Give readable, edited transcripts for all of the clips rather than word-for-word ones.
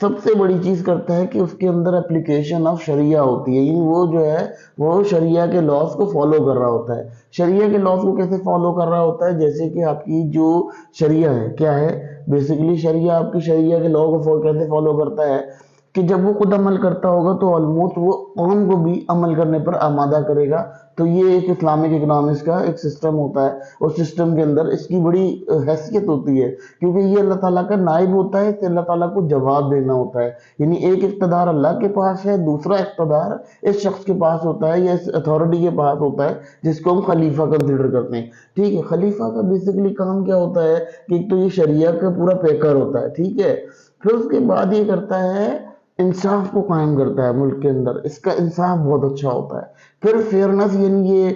سب سے بڑی چیز کرتا ہے کہ اس کے اندر اپلیکیشن آف شریعہ ہوتی ہے، یعنی وہ جو ہے وہ شریعہ کے لاز کو فالو کر رہا ہوتا ہے۔ شریعہ کے لاز کو کیسے فالو کر رہا ہوتا ہے؟ جیسے کہ آپ کی جو شریعہ ہے کیا ہے، بیسیکلی شریعہ آپ کی شریعہ کے لا کو کیسے فالو کرتا ہے کہ جب وہ خود عمل کرتا ہوگا تو آلموسٹ وہ قوم کو بھی عمل کرنے پر آمادہ کرے گا۔ تو یہ ایک اسلامک اکنامکس کا ایک سسٹم ہوتا ہے، اور سسٹم کے اندر اس کی بڑی حیثیت ہوتی ہے، کیونکہ یہ اللہ تعالیٰ کا نائب ہوتا ہے، اس سے اللہ تعالیٰ کو جواب دینا ہوتا ہے۔ یعنی ایک اقتدار اللہ کے پاس ہے، دوسرا اقتدار اس شخص کے پاس ہوتا ہے یا اس اتھارٹی کے پاس ہوتا ہے جس کو ہم خلیفہ کنسیڈر کرتے ہیں۔ ٹھیک ہے، خلیفہ کا بیسیکلی کام کیا ہوتا ہے کہ ایک تو یہ شریعہ کا پورا پیکر ہوتا ہے، ٹھیک ہے، پھر اس کے بعد یہ کرتا ہے انصاف کو قائم کرتا ہے ملک کے اندر، اس کا انصاف بہت اچھا ہوتا ہے۔ پھر فیئرنس، یعنی یہ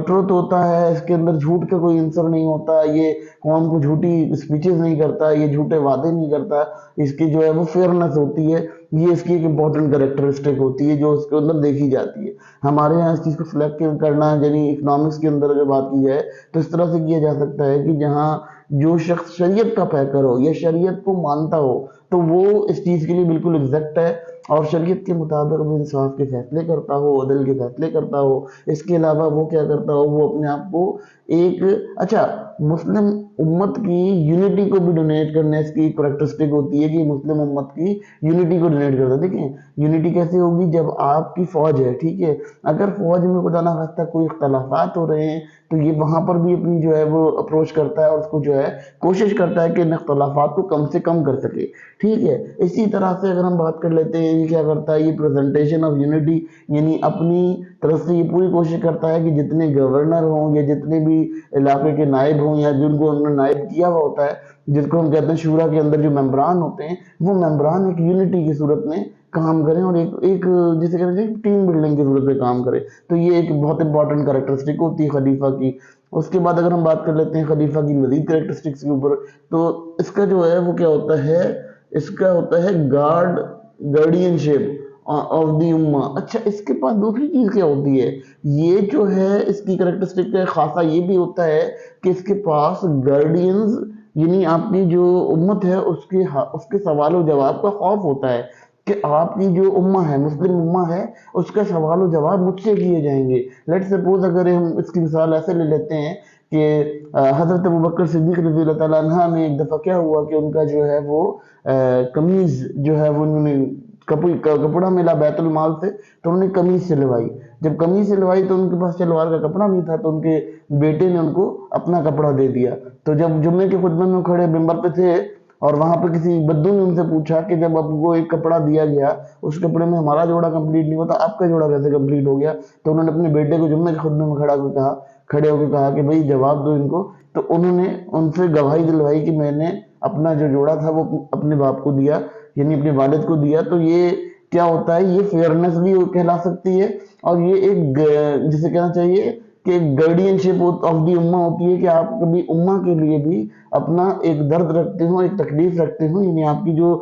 ٹروتھ ہوتا ہے، اس کے اندر جھوٹ کا کوئی عنصر نہیں ہوتا، یہ قوم کو جھوٹی اسپیچز نہیں کرتا، یہ جھوٹے وعدے نہیں کرتا، اس کی جو ہے وہ فیئرنس ہوتی ہے، یہ اس کی ایک امپورٹنٹ کریکٹرسٹک ہوتی ہے جو اس کے اندر دیکھی جاتی ہے۔ ہمارے یہاں اس چیز کو سلیکٹ کرنا، یعنی اکنامکس کے اندر اگر بات کی جائے تو اس طرح سے کیا جا سکتا ہے کہ جہاں جو شخص شریعت کا پیکر ہو یا شریعت کو مانتا ہو تو وہ اس چیز کے لیے بالکل ایگزیکٹ ہے، اور شریعت کے مطابق وہ انصاف کے فیصلے کرتا ہو، عدل کے فیصلے کرتا ہو۔ اس کے علاوہ وہ کیا کرتا ہو، وہ اپنے آپ کو ایک اچھا مسلم امت کی یونٹی کو بھی ڈونیٹ کرنا، اس کی ایک کریکٹرسٹک ہوتی ہے کہ مسلم امت کی یونٹی کو ڈونیٹ کرتا ہے۔ دیکھیں یونٹی کیسے ہوگی، جب آپ کی فوج ہے، ٹھیک ہے، اگر فوج میں خدا نہ خواستہ کوئی اختلافات ہو رہے ہیں تو یہ وہاں پر بھی اپنی جو ہے وہ اپروچ کرتا ہے اور اس کو جو ہے کوشش کرتا ہے کہ ان اختلافات کو کم سے کم کر سکے، ٹھیک ہے۔ اسی طرح سے اگر ہم بات کر لیتے ہیں، یہ کیا کرتا ہے، یہ پریزنٹیشن آف یونٹی، یعنی اپنی طرف سے یہ پوری کوشش کرتا ہے کہ جتنے گورنر ہوں یا جتنے بھی علاقے کے نائب ہوں یا جن کو انہوں نے نائب کیا ہوا ہوتا ہے، جس کو ہم کہتے ہیں شورا کے اندر جو ممبران ہوتے ہیں، وہ ممبران ایک یونٹی کی صورت میں کام کریں اور ایک جسے کہتے ہیں ٹیم بلڈنگ کی صورت میں کام کرے۔ تو یہ ایک بہت امپورٹنٹ کریکٹرسٹک ہوتی ہے خلیفہ کی۔ اس کے بعد اگر ہم بات کر لیتے ہیں خلیفہ کی مزید کریکٹرسٹکس کے اوپر، تو اس کا جو ہے وہ کیا ہوتا ہے، اس کا ہوتا ہے گارڈین شپ آف دی امہ۔ اچھا، اس کے پاس دوسری چیز کیا ہوتی ہے، یہ جو ہے اس کی کریکٹرسٹک کا خاصہ یہ بھی ہوتا ہے کہ اس کے پاس گارڈینز، یعنی آپ کی جو امت ہے اس کے سوال و جواب کا خوف ہوتا ہے کہ آپ کی جو امہ ہے، مسلم امہ ہے، اس کا سوال و جواب مجھ سے کیے جائیں گے۔ لیٹ سپوز اگر ہم اس کی مثال ایسے لے لیتے ہیں کہ حضرت ابوبکر صدیق رضی اللہ تعالیٰ عنہ میں ایک دفعہ کیا ہوا کہ ان کا جو ہے وہ قمیض جو ہے وہ انہوں نے کپڑا ملا بیت المال سے، تو انہوں نے قمیض سلوائی۔ جب قمیض سلوائی تو ان کے پاس شلوار کا کپڑا نہیں تھا، تو ان کے بیٹے نے ان کو اپنا کپڑا دے دیا۔ تو جب جمعے کے خطبے میں کھڑے ممبر پہ تھے اور وہاں پہ کسی بدو نے ان سے پوچھا کہ جب آپ کو ایک کپڑا دیا گیا، اس کپڑے میں ہمارا جوڑا کمپلیٹ نہیں ہوتا، آپ کا جوڑا کیسے کمپلیٹ ہو گیا؟ تو انہوں نے اپنے بیٹے کو جمعے کے خطبے میں کھڑے ہو کے کہا کہ بھائی جواب دو ان کو۔ تو انہوں نے ان سے گواہی دلوائی کہ میں نے اپنا جو جوڑا تھا وہ اپنے باپ کو دیا، یعنی اپنے والد کو دیا۔ تو یہ کیا ہوتا ہے، یہ فیئرنس بھی کہلا سکتی ہے، اور یہ ایک جسے کہنا چاہیے کہ گارڈین شپ آف دی امہ ہوتی ہے کہ آپ کبھی امہ کے لیے بھی اپنا ایک درد رکھتے ہوں، ایک تکلیف رکھتے ہوں، یعنی آپ کی جو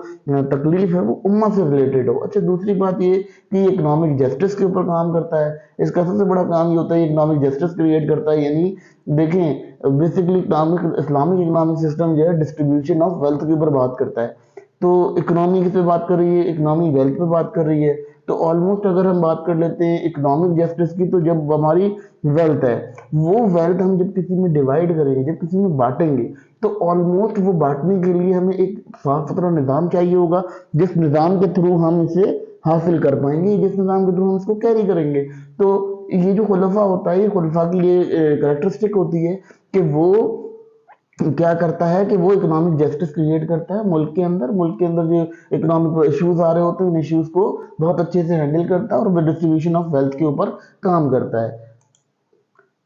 تکلیف ہے وہ امہ سے ریلیٹڈ ہو۔ اچھا، دوسری بات یہ کہ یہ اکنامک جسٹس کے اوپر کام کرتا ہے۔ اس کا سب سے بڑا کام یہ ہوتا ہے، اکنامک جسٹس کریٹ کرتا ہے، یعنی دیکھیں بیسیکلی اسلامک اکنامک سسٹم جو ہے ڈسٹریبیوشن آف ویلتھ کے اوپر بات کرتا ہے۔ تو اکنامی کس پہ بات کر رہی ہے، اکنامی ویلتھ پہ بات کر رہی ہے۔ تو آلموسٹ اگر ہم بات کر لیتے ہیں اکنامک جسٹس کی، تو جب ہماری ویلتھ ہے، وہ ویلتھ ہم جب کسی میں ڈیوائڈ کریں گے، جب کسی میں بانٹیں گے، تو آلموسٹ وہ بانٹنے کے لیے ہمیں ایک صاف ستھرا نظام چاہیے ہوگا، جس نظام کے تھرو ہم اسے حاصل کر پائیں گے، جس نظام کے تھرو ہم اس کو کیری کریں گے۔ تو یہ جو خلفہ ہوتا ہے، یہ خلفہ کی یہ کریکٹرسٹک ہوتی ہے کہ وہ کیا کرتا ہے کہ وہ اکنامک جسٹس کریٹ کرتا ہے ملک کے اندر جو اکنامک ایشوز آ رہے ہوتے ہیں، ان ایشوز کو بہت اچھے سے ہینڈل کرتا ہے اور ڈسٹریبیوشن آف ویلتھ کے اوپر کام کرتا ہے۔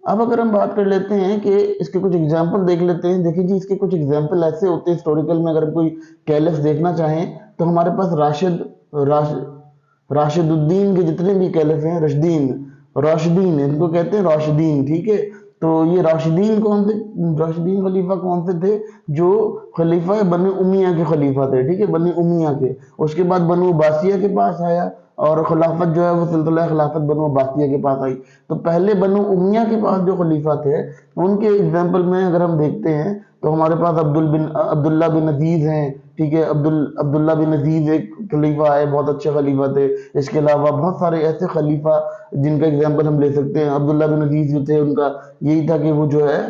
اب اگر ہم بات کر لیتے ہیں کہ اس کے کچھ ایگزامپل دیکھ لیتے ہیں، دیکھیں جی اس کے کچھ ایگزامپل ایسے ہوتے ہیں ہسٹوریکل میں، اگر کوئی کیلف دیکھنا چاہیں تو ہمارے پاس راشد الدین کے جتنے بھی کیلف ہیں، راشدین ان کو کہتے ہیں راشدین، ٹھیک ہے۔ تو یہ راشدین خلیفہ کون سے تھے؟ جو خلیفہ بنی امیہ کے خلیفہ تھے، ٹھیک ہے، بنی امیہ کے۔ اس کے بعد بنو عباسیہ کے پاس آیا اور خلافت جو ہے وہ سلسلہ خلافت بنو عباسیہ کے پاس آئی۔ تو پہلے بنو امیہ کے پاس جو خلیفہ تھے، ان کے ایگزامپل میں اگر ہم دیکھتے ہیں تو ہمارے پاس عبداللہ بن عزیز ہیں، ٹھیک ہے، عبداللہ بن عزیز ایک خلیفہ آئے، بہت اچھے خلیفہ تھے. اس کے علاوہ بہت سارے ایسے خلیفہ جن کا ایگزامپل ہم لے سکتے ہیں. عبداللہ بن عزیز جو تھے ان کا یہی تھا کہ وہ جو ہے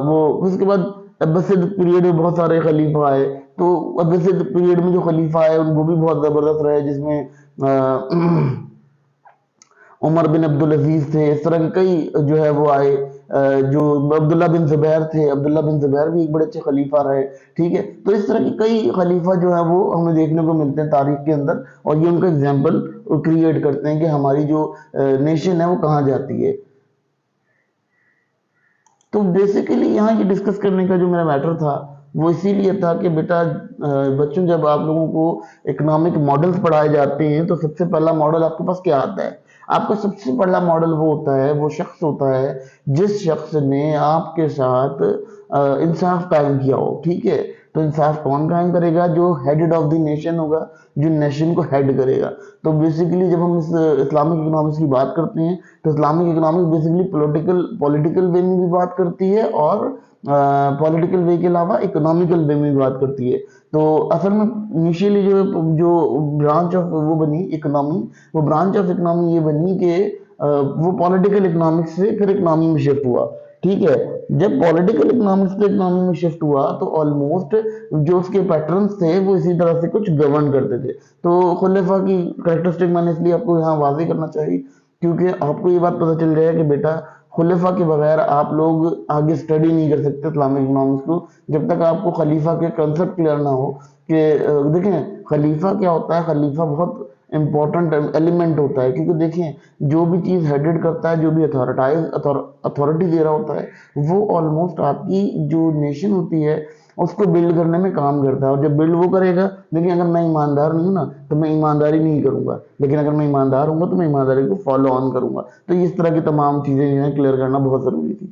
وہ اس کے بعد عباسد پیریڈ میں بہت سارے خلیفہ آئے. تو عباسد پیریڈ میں جو خلیفہ آئے وہ بھی بہت زبردست رہے، جس میں عمر بن عبدالعزیز تھے. اس طرح کے کئی جو ہے وہ آئے. جو عبداللہ بن زبیر تھے، عبداللہ بن زبیر بھی ایک بڑے اچھے خلیفہ رہے. ٹھیک ہے، تو اس طرح کے کئی خلیفہ جو ہے وہ ہمیں دیکھنے کو ملتے ہیں تاریخ کے اندر، اور یہ ان کا ایگزامپل کریٹ کرتے ہیں کہ ہماری جو نیشن ہے وہ کہاں جاتی ہے. تو بیسیکلی یہاں یہ ڈسکس کرنے کا جو میرا میٹر تھا وہ اسی لیے تھا کہ بیٹا بچوں، جب آپ لوگوں کو اکنامک ماڈلز پڑھائے جاتے ہیں تو سب سے پہلا ماڈل آپ کے پاس کیا آتا ہے؟ آپ کا سب سے پہلا ماڈل وہ ہوتا ہے، وہ شخص ہوتا ہے جس شخص نے آپ کے ساتھ انصاف قائم کیا ہو. ٹھیک ہے، تو انصاف کون قائم کرے گا؟ جو ہیڈ آف دی نیشن ہوگا، جو نیشن کو ہیڈ کرے گا. تو بیسیکلی جب ہم اس اسلامک اکنامکس کی بات کرتے ہیں تو اسلامک اکنامکس بیسیکلی پولیٹیکل وے میں بھی بات کرتی ہے، اور پولیٹیکل وے کے علاوہ اکنامیکل وے میں بھی بات کرتی ہے. تو اصل میں انیشیلی جو برانچ آف وہ بنی اکنامی، وہ برانچ آف اکنامی یہ بنی کہ وہ پولیٹیکل اکنامکس سے پھر اکنامی میں شفٹ ہوا. ٹھیک ہے، جب پولیٹیکل اکنامکس سے اکنامی میں شفٹ ہوا تو آلموسٹ جو اس کے پیٹرنز تھے وہ اسی طرح سے کچھ گورن کرتے تھے. تو خلفاء کی کریکٹرسٹک میں نے اس لیے آپ کو یہاں واضح کرنا چاہیے، کیونکہ آپ کو یہ بات پتہ چل جائے کہ بیٹا خلفاء کے بغیر آپ لوگ آگے سٹڈی نہیں کر سکتے اسلامک اکنامکس کو، جب تک آپ کو خلیفہ کے کنسپٹ کلیئر نہ ہو. کہ دیکھیں خلیفہ کیا ہوتا ہے، خلیفہ بہت امپورٹنٹ ایلیمنٹ ہوتا ہے، کیونکہ دیکھیں جو بھی چیز ہیڈڈ کرتا ہے، جو بھی اتھارٹی دے رہا ہوتا ہے، وہ آلموسٹ آپ کی جو نیشن ہوتی ہے اس کو بلڈ کرنے میں کام کرتا ہے. اور جب بلڈ وہ کرے گا، دیکھیں اگر میں ایماندار نہیں ہوں نا تو میں ایمانداری نہیں کروں گا، لیکن اگر میں ایماندار ہوں گا تو میں ایمانداری کو فالو آن کروں گا. تو اس طرح کی تمام چیزیں جو ہیں کلیئر کرنا بہت ضروری تھی.